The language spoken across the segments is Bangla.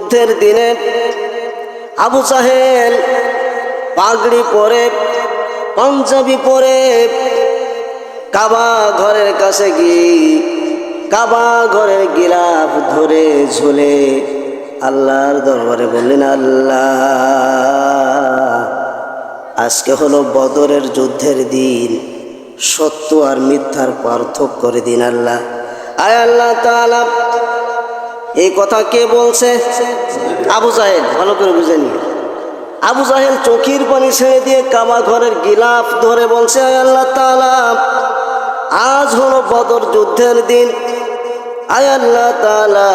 যুদ্ধের দিনে আবু জাহেল পাগড়ি পরে, পাঞ্জাবি পরে কাবা ঘরের কাছে গিয়ে কাবা ঘরের গিলাফ ধরে ঝুলে আল্লাহর দরবারে বললেন, আল্লাহ, আজকে হলো বদরের যুদ্ধের দিন, সত্য আর মিথ্যার পার্থক্য করে দিন আল্লাহ। আয় আল্লাহ তাআলা, এই কথা কে বলছে? আবু জাহেল। ভালো করে বুঝে নিন। আবু জাহেল চোখের পানি ছেড়ে দিয়ে কাবা ঘরের গিলাফ ধরে বলছে, আয় আল্লাহ তাআলা, আজ হলো বদর যুদ্ধের দিন। আয় আল্লাহ তাআলা,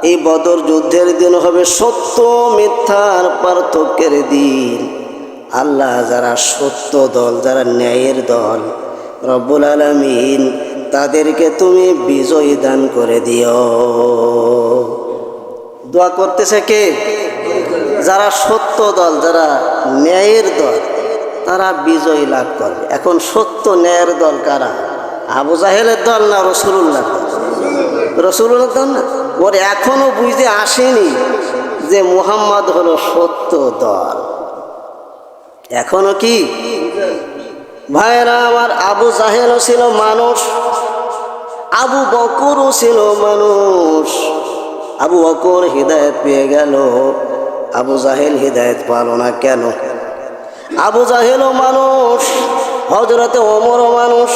এই বদর যুদ্ধের দিন হবে সত্য মিথ্যার পার্থক্যের দিন। আল্লাহ, যারা সত্য দল, যারা ন্যায়ের দল, রব্বুল আলামিন তাদেরকে তুমি বিজয় দান করে দিও। দোয়া করতেছে কে? যারা সত্য দল, যারা ন্যায়ের দল, তারা বিজয় লাভ করবে। এখন সত্য ন্যায়ের দল কারা? আবু জাহেলের দল না রাসূলুল্লাহ? রাসূলুল্লাহ দল না? ওর এখনো বুঝতে আসেনি যে মুহাম্মদ হলো সত্য দল। এখনো কি ভাইরা আমার, আবু জাহেলও ছিল মানুষ, আবু বকরও ছিল মানুষ। আবু বকর হিদায়াত পেয়ে গেল, আবু জাহেল হিদায়াত পেল না কেন? আবু জাহেলও মানুষ, হযরতে ওমরও মানুষ।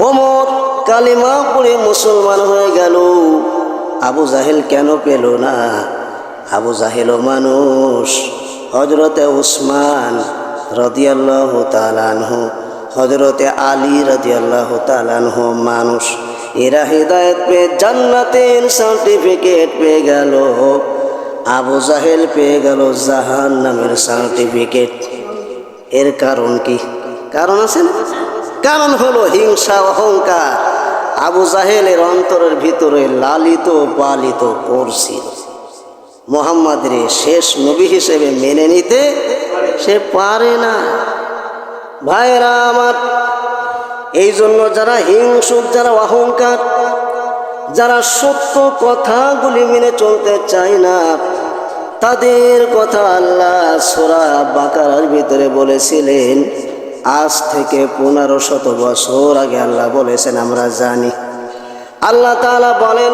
ওমর কালিমা পড়ে মুসলমান হয়ে গেল, আবু জাহেল কেন পেল না? আবু জাহেলও মানুষ, হযরতে উসমান রাদিয়াল্লাহু তাআলা আনহু, হযরতে আলী রাদিয়াল্লাহু তাআলা আনহু মানুষ। এরা হিদায়াত পেয়ে জান্নাতের সার্টিফিকেট পেয়ে গেল, আবু জাহেল পেয়ে গেল জাহান্নামের সার্টিফিকেট। এর কারণ কি? কারণ আছে না? কারণ হলো হিংসা, অহংকার। আবু জাহেলের অন্তরের ভিতরে লালিত পালিত করছিল, মুহাম্মদের শেষ নবী হিসেবে মেনে নিতে সে পারে না। ভাইরা আমার, এই জন্য যারা হিংসুক, যারা অহংকার, যারা সত্য কথাগুলি মেনে চলতে চায় না, তাদের কথা আল্লাহ সূরা বাকারার ভিতরে বলেছিলেন। আজ থেকে 1500 বছর আগে আল্লাহ বলেছেন, আমরা জানি। আল্লাহ তাআলা বলেন,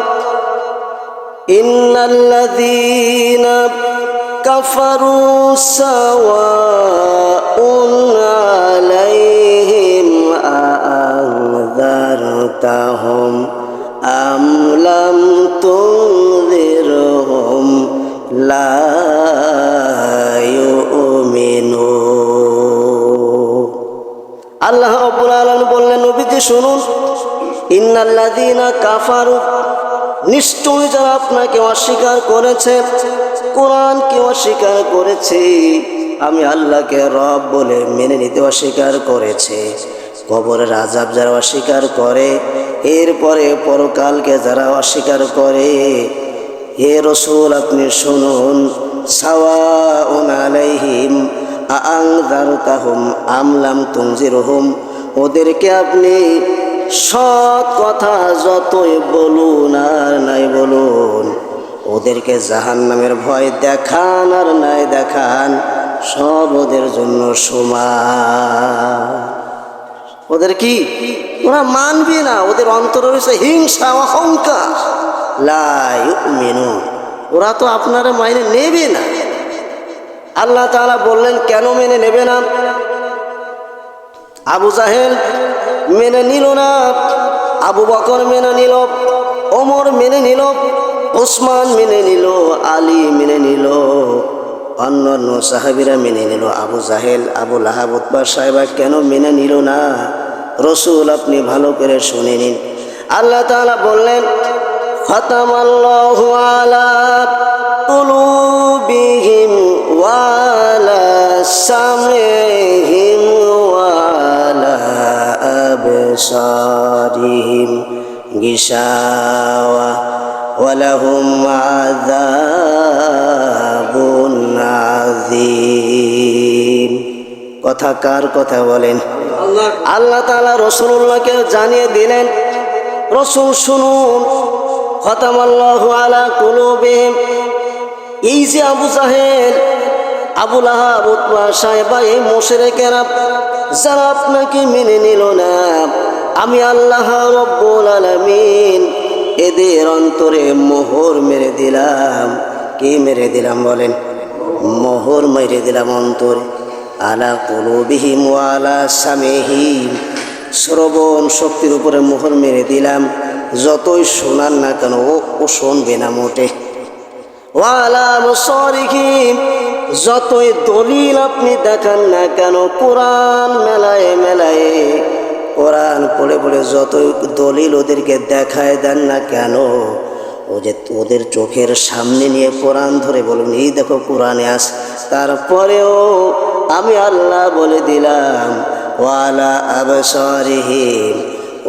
ইন্নাল্লাযীনা কাফারু সাওয়াউন আলাইহিম আ'আনযারতাহুম আম লাম তুনযিরহুম লা ইউমিনুন। আল্লাহ রাব্বুল আলামিন বললেন, নবীজি শুনুন, ইন্নাল্লাযীনা কাফারু, নিশ্চয় যারা আপনাকে অস্বীকার করেছে, কোরআনকে অস্বীকার করেছে, আমি আল্লাহকে রব বলে মেনে নিতে অস্বীকার করেছে, কবরের আযাব যারা অস্বীকার করে, এরপরে পরকালকে যারা অস্বীকার করে, হে রাসূল আপনি শুনুন, সাওয়াউন আলাইহিম আ'আনযারতাহুম আম লাম তুনযিরহুম, ওদেরকে আপনি সৎ কথা যতই বলুন আর নাই বলুন, ওদেরকে জাহান্নামের ভয় দেখান আর নাই দেখান, সব ওদের জন্য সমান। ওদের কি? ওরা মানবে না, ওদের অন্তরে রয়েছে হিংসা, অহংকার। লা ইউমিনুন, ওরা তো আপনারা মাইনে নেবে না। আল্লাহ তাআলা বললেন, কেন মেনে নেবে না? আবু জাহেল মেনে নিল না, আবু বকর মেনে নিল, ওমর মেনে নিল, ওসমান মেনে নিল, আলী মেনে নিল, অন্যান্য সাহাবীরা মেনে নিল। আবু জাহেল, আবু লাহাব, উতবা সাহেবা কেন মেনে নিল না? রাসূল আপনি ভালো করে শুনে নিন। আল্লাহ তাআলা বললেন, খাতামাল্লাহু আলা কুলুবিহিম ওয়া আলা সামিহিম ওয়া আলা আবসারিহিম গিশাওয়া ওয়া লাহুম আযাবুন আযীম। কথা কার কথা বলেন? আল্লাহ তাআলা রাসূলুল্লাহকে জানিয়ে দিলেন, রাসূল শুনুন, খতামাল্লাহু আলা কুলুবিহিম। এই যে আবু জাহেল, আবু লাহাব, উতবা, সাইবা, এই মুশরিকেরা যারা আপনাকে মেনে নিল না, আমি আল্লাহ রব্বুল আলামিন এদের অন্তরে মোহর মেরে দিলাম। কি মেরে দিলাম বলেন? মোহর মেরে দিলাম অন্তরে। আলা কুলুবিহিম ওয়া আলা সামিহিম, শ্রবণ শক্তির উপরে মোহর মেরে দিলাম। যতই শোনান না কেন ও শুনবে না মোটে। ওয়া আলা আবসারিহিম, যতই দলিল আপনি দেখান না কেন, কোরআন মেলায় মেলায়, কোরআন পড়ে পড়ে যতই দলিল ওদেরকে দেখায় দেন না কেন, ও যে ওদের চোখের সামনে নিয়ে কোরআন ধরে বলুন এই দেখো কোরআনে আস, তারপরেও আমি আল্লাহ বলে দিলাম ওয়ালা আবসারিহিম,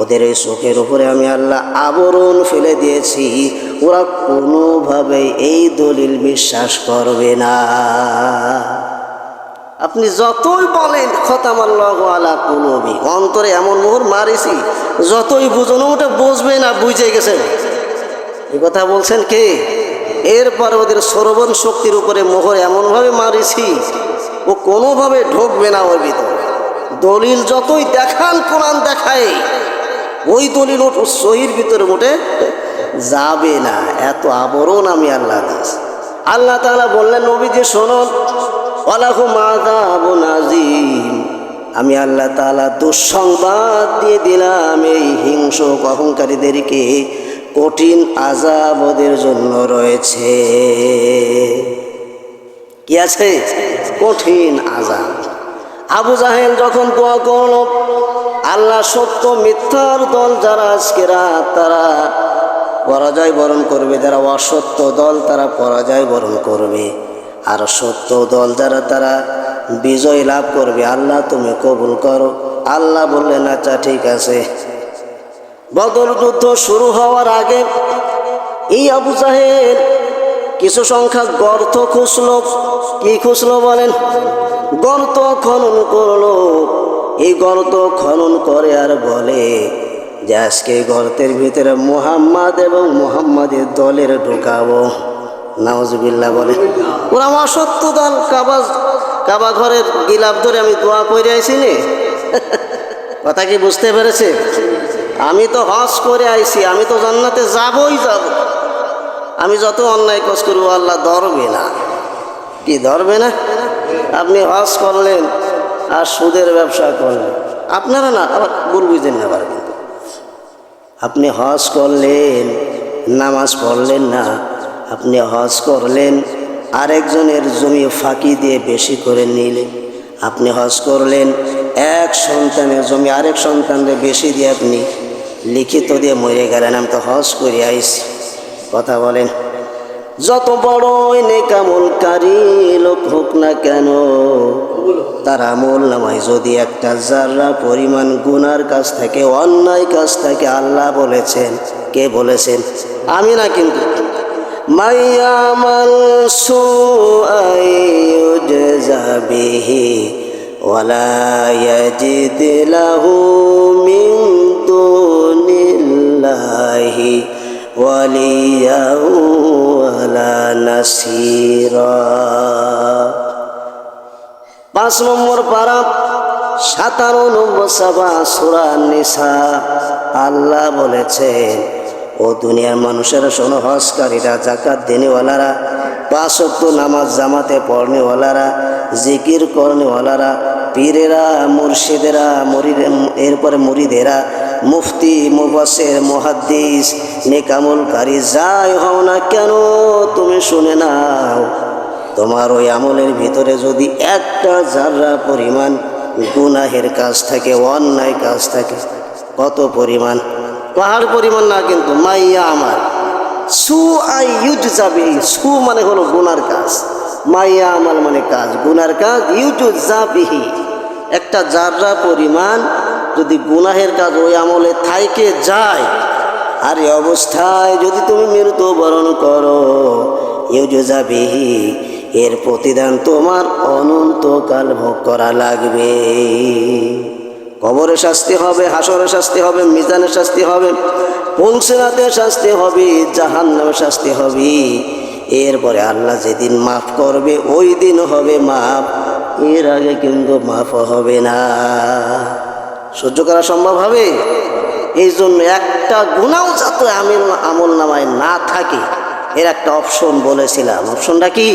ওদের এই চোখের উপরে আমি আল্লাহ আবরণ ফেলে দিয়েছি, ওরা কোনোভাবেই এই দলিল বিশ্বাস করবে না। আপনি যতই বলেন খতামাল্লাহু আলা কুলুবি, অন্তরে এমন মোহর মারিছি যতই বুঝুন ওটা বুঝবে না, বুঝে গেছে। এই কথা বলছেন কে? এরপর ওদের শ্রবণ শক্তির উপরে মোহর এমনভাবে মারিছি ও কোনোভাবে ঢুকবে না ওর ভিতরে। দলিল যতই দেখান, কোরআন দেখায়, ওই দলিল ওর সহির ভিতরে মোটে যাবে না। এত আবরণ আমি আল্লাহ দিয়েছি। আল্লাহ তাআলা বললেন নবীজি শোনুন, ওয়ালাহুম আযাবুন আযীম, আমি আল্লাহ তাআলা দুঃসংবাদ দিয়ে দিলাম এই হিংসুক অহংকারীদেরকে, কঠিন আযাব ওদের জন্য রয়েছে। কি আছে? কঠিন আযাব। আবু জাহেল যখন দোয়া করল, আল্লাহ সত্য মিথ্যার দল যারা আজকেরা তারা পরাজয় বরণ করবে, যারা অসত্য দল তারা পরাজয় বরণ করবে, আর সত্য দল যারা তারা বিজয় লাভ করবে। আল্লাহ তুমি কবুল করো। আল্লাহ বললেন আচ্ছা ঠিক আছে। বদর যুদ্ধ শুরু হওয়ার আগে এই আবু জাহেল কিছু সংখ্যক গর্ত খুঁজল। কি খুঁজল বলেন? গর্ত খনন করলো। এই গর্ত খনন করে আর বলে যে আজকে গর্তের ভিতরে মুহাম্মদ এবং মুহাম্মাদের দলের ঢুকাবো। নাউজুবিল্লাহ বলে। ওরা অসত্য দল। কাবা ঘরের গিলাপ ধরে আমি দোয়া করে আইছি নে। কথা কি বুঝতে পেরেছে? আমি তো হজ করে আইছি, আমি তো জান্নাতে যাবই যাব। আমি যত অন্যায় কাজ করব আল্লাহ ধরবে না। কি ধরবে না? আপনি হজ করলেন আর সুদের ব্যবসা করলেন, আপনারা না আবার ভুল বুঝেন না। আবার কিন্তু আপনি হজ করলেন, নামাজ পড়লেন না, আপনি হজ করলেন আরেকজনের জমি ফাঁকি দিয়ে বেশি করে নিলেন। আপনি হজ করলেন এক সন্তানের জমি আরেক সন্তানের বেশি দিয়ে আপনি লিখিত দিয়ে মরে গেলেন। আমি তো হজ করে আইছি। কথা বলেন। যত বড়ই নেকামলকারী লোক হোক না কেন, তার আমল নামায় যদি একটা জাররা পরিমাণ গুনার কাজ থাকে, অন্যায় কাজ থাকে, আল্লাহ বলেছেন। কে বলেছেন? আমি না। কিন্তু মাইয়ামাল সুআই ইউজযা বিহি ওয়ালা ইয়াজিদ লাহু মিন দুনিল্লাহি ওয়ালিয়া ওয়ালা নাসীরা। 5 নম্বর পারা 57 সূরা নিসা। আল্লাহ বলেছেন ও দুনিয়ার মানুষেরা শোনো, হজকারীরা, যাকাত দেনেওয়ালারা, 5 ওয়াক্ত নামাজ জামাতে পড়নেওয়ালারা, জিকির করনেওয়ালারা, পীরেরা, মুর্শিদেরা, এরপরে মুরিদেরা, মুফতি, মুফাসসির, মুহাদ্দিস, নেকামলকারী যাই হও না কেন, তুমি শুনে নাও, তোমার ওই আমলের ভিতরে যদি একটা জাররা পরিমাণ গুনাহের কাজ থাকে, অন্যায় কাজ থাকে, কত পরিমাণ? পাহাড় পরিমাণ না কিন্তু। মাইয়া আমার সু আই ইউজযা বিহি, সু মানে হলো গুনার কাজ, মাইয়া আমাল মানে কাজ, গুনার কাজ, ইউজযা বিহি, একটা জাররা পরিমাণ যদি গুনাহের কাজ ওই আমলে থাইকে যায়, আর এই অবস্থায় যদি তুমি মৃত্যুবরণ করো, ইউজযা বিহি, এর প্রতিদান তোমার অনন্তকাল ভোগ করা লাগবে। কবরে শাস্তি হবে, হাসরে শাস্তি হবে, মিজানের শাস্তি হবে, পুলসিরাতে শাস্তি হবে, জাহান্নামে শাস্তি হবে। এরপরে আল্লাহ যেদিন মাফ করবে ওই দিন হবে মাফ, এর আগে কিন্তু মাফ হবে না। সহ্য করা সম্ভব হবে? এই জন্য একটা গুনাও যাতে আমল নামায় না থাকে এর একটা অপশন বলেছিলাম। অপশনটা কি?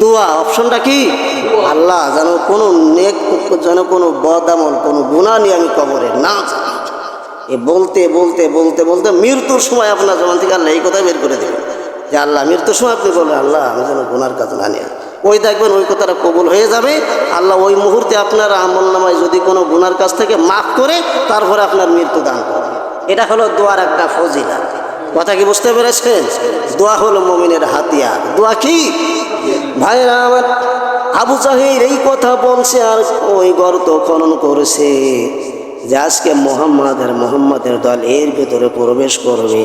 দোয়া। অপশনটা কি? আল্লাহ যেন কোনো নেক, যেন কোনো বদ আমল, কোনো গুনাহ নিয়ে আমি কবরে না যাই। এ বলতে বলতে বলতে বলতে মৃত্যুর সময় আপনার জবান থেকে আল্লাহ এই কথা বের করে দেবেন যে আল্লাহ মৃত্যুর সময় আপনি বলবেন আল্লাহ আমি যেন গুনার কাজ না নিয়ে, ওই দেখবেন ওই কথাটা কবুল হয়ে যাবে। আল্লাহ ওই মুহূর্তে আপনার আমল নামায় যদি কোনো গুনার কাছ থেকে মাফ করে তারপরে আপনার মৃত্যু দান করবে। এটা হলো দোয়ার একটা ফজিলাত। কথা কি বুঝতে পেরেছেন? দোয়া হলো মুমিনের হাতিয়ার। দোয়া কি ভাইরা আমার? আবু জাহেল এই কথা বলছে আর ওই গর্ত খনন করেছে যে আজকে মোহাম্মদের দল এর ভেতরে প্রবেশ করবে।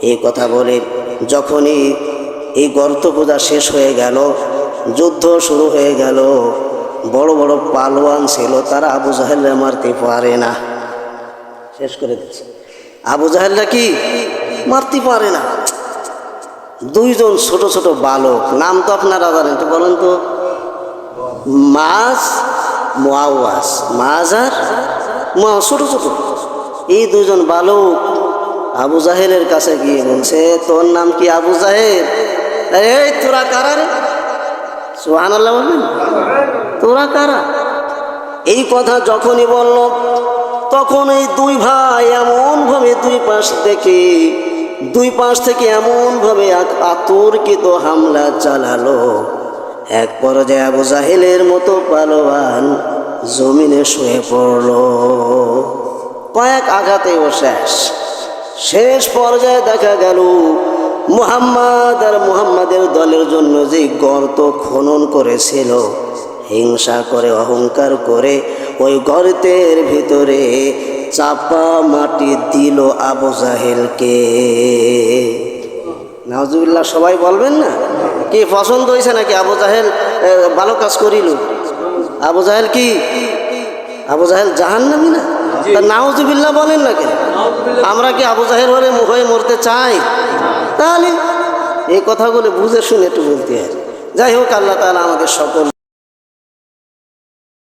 এই কথা বলে যখনই এই গর্ত পূজা শেষ হয়ে গেল, যুদ্ধ শুরু হয়ে গেল, বড় বড় পালোয়ান ছিল, তারা আবু জাহেলকে মারতে পারে না, শেষ করে দিচ্ছে। আবু জাহেলরা কি মারতে পারে না। দুইজন ছোট ছোট বালক, নাম তো আপনারা জানেন, তো বলেন তো। মাছ, মুআওয়াজ, মাছ আর মুআওয়াজ, ছোট ছোট এই দুজন বালক আবু জাহেলের কাছে গিয়ে বলছে তোর নাম কি আবু জাহেল? এই তোরা কারা রে? সুবহানাল্লাহ বলবেন, তোরা কারা? এই কথা যখনই বলল তখন এই দুই ভাই এমন ভাবে দুই পাশ থেকে এমন ভাবে আতর্কিত হামলা চালালো, এক পর্যায়ে আবু জাহেলের মতো পালোয়ান জমিনে শুয়ে পড়ল। কয়েক আঘাতে ও শেষ পর্যায়ে দেখা গেল মুহাম্মাদের দলের জন্য যে গর্ত খনন করেছিল, হিংসা করে অহংকার করে ওই গর্তের ভিতরে চাপা মাটি দিল আবু জাহেলকে। নাউজুবিল্লাহ, সবাই বলবেন না? কি পছন্দ হয়েছে নাকি আবু জাহেল ভালো কাজ করিল? আবু জাহেল কি? আবু জাহেল জাহান্নামী না? নাউজুবিল্লাহ বলেন না কেন? আমরা কি আবু জাহেল হয়ে মরতে চাই? তাহলে এই কথাগুলো বুঝে শুনে একটু বলতে হয়। যাই হোক, আল্লাহ তাআলা আমাদের সকল